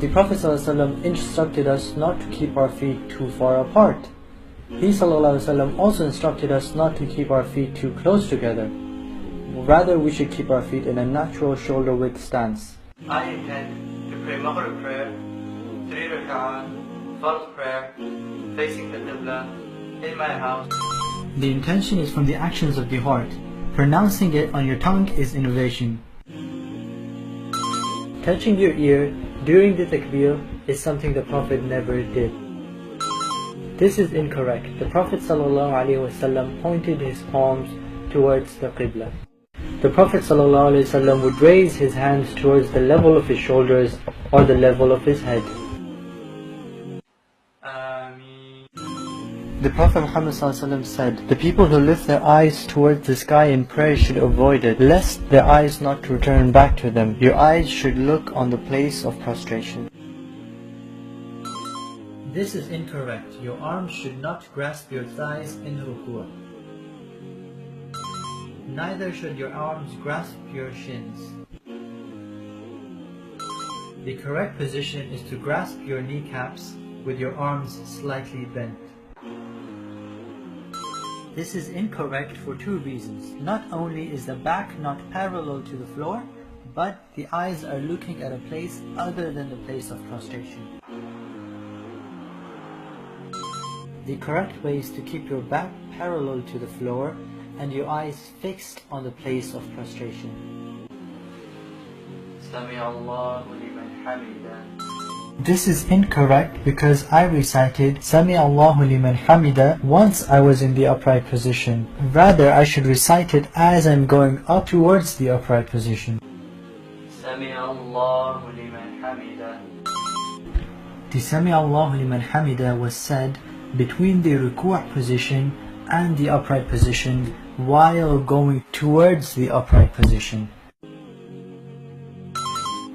The Prophet ﷺ instructed us not to keep our feet too far apart. He ﷺ also instructed us not to keep our feet too close together. Rather, we should keep our feet in a natural shoulder width stance. I intend to pray Maghrib prayer, 3 rak'ah, Fard prayer, facing the Qibla, in my house. The intention is from the actions of the heart. Pronouncing it on your tongue is innovation. Touching your ear during the takbir is something the Prophet never did. This is incorrect. The Prophet ﷺ pointed his palms towards the Qibla. The Prophet ﷺ would raise his hands towards the level of his shoulders or the level of his head. The Prophet Muhammad ﷺ said, "The people who lift their eyes towards the sky in prayer should avoid it, lest their eyes not return back to them. Your eyes should look on the place of prostration." This is incorrect. Your arms should not grasp your thighs in ruku'. Neither should your arms grasp your shins. The correct position is to grasp your kneecaps with your arms slightly bent. This is incorrect for two reasons. Not only is the back not parallel to the floor, but the eyes are looking at a place other than the place of prostration. The correct way is to keep your back parallel to the floor and your eyes fixed on the place of prostration. Sami Allahu liman hamida. This is incorrect because I recited Sami Allahu liman hamida once I was in the upright position. Rather, I should recite it as I'm going up towards the upright position. Sami Allahu liman hamida. The Sami Allahu liman hamida was said between the ruku' position and the upright position while going towards the upright position.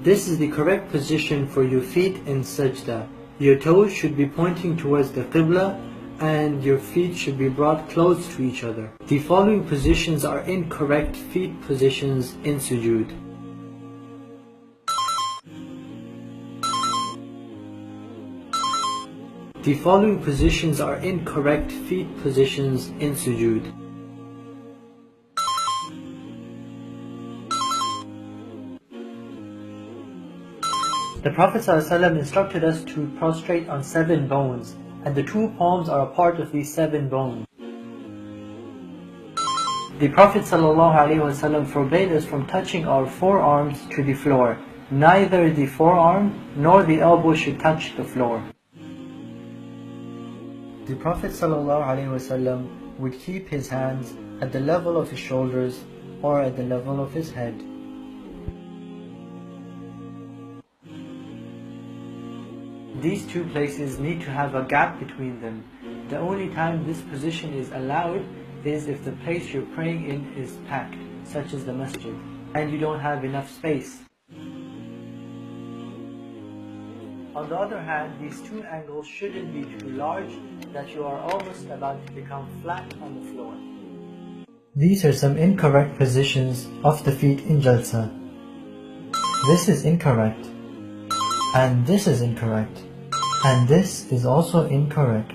This is the correct position for your feet in sajda. Your toes should be pointing towards the Qibla and your feet should be brought close to each other. The following positions are incorrect feet positions in sujood. The following positions are incorrect feet positions in sujood. The Prophet ﷺ instructed us to prostrate on 7 bones, and the 2 palms are a part of these 7 bones. The Prophet ﷺ forbade us from touching our forearms to the floor. Neither the forearm nor the elbow should touch the floor. The Prophet ﷺ would keep his hands at the level of his shoulders or at the level of his head. These 2 places need to have a gap between them. The only time this position is allowed is if the place you're praying in is packed, such as the masjid, and you don't have enough space. On the other hand, these 2 angles shouldn't be too large that you are almost about to become flat on the floor. These are some incorrect positions of the feet in Jalsa. This is incorrect, and this is incorrect, and this is also incorrect.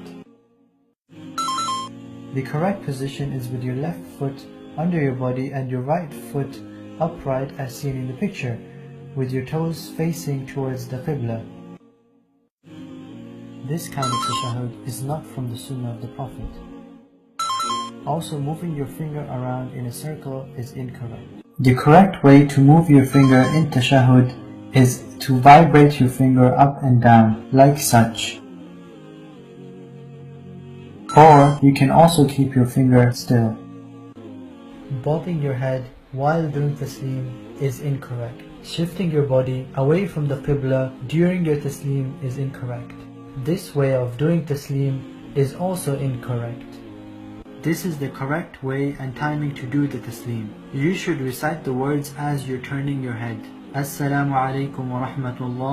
The correct position is with your left foot under your body and your right foot upright as seen in the picture, with your toes facing towards the Qibla. This kind of tashahhud is not from the sunnah of the Prophet. Also, moving your finger around in a circle is incorrect. The correct way to move your finger in tashahhud is to vibrate your finger up and down, like such. Or you can also keep your finger still. Bobbing your head while doing taslim is incorrect. Shifting your body away from the Qibla during your taslim is incorrect. This way of doing taslim is also incorrect. This is the correct way and timing to do the taslim. You should recite the words as you're turning your head. Assalamu alaikum wa rahmatullah.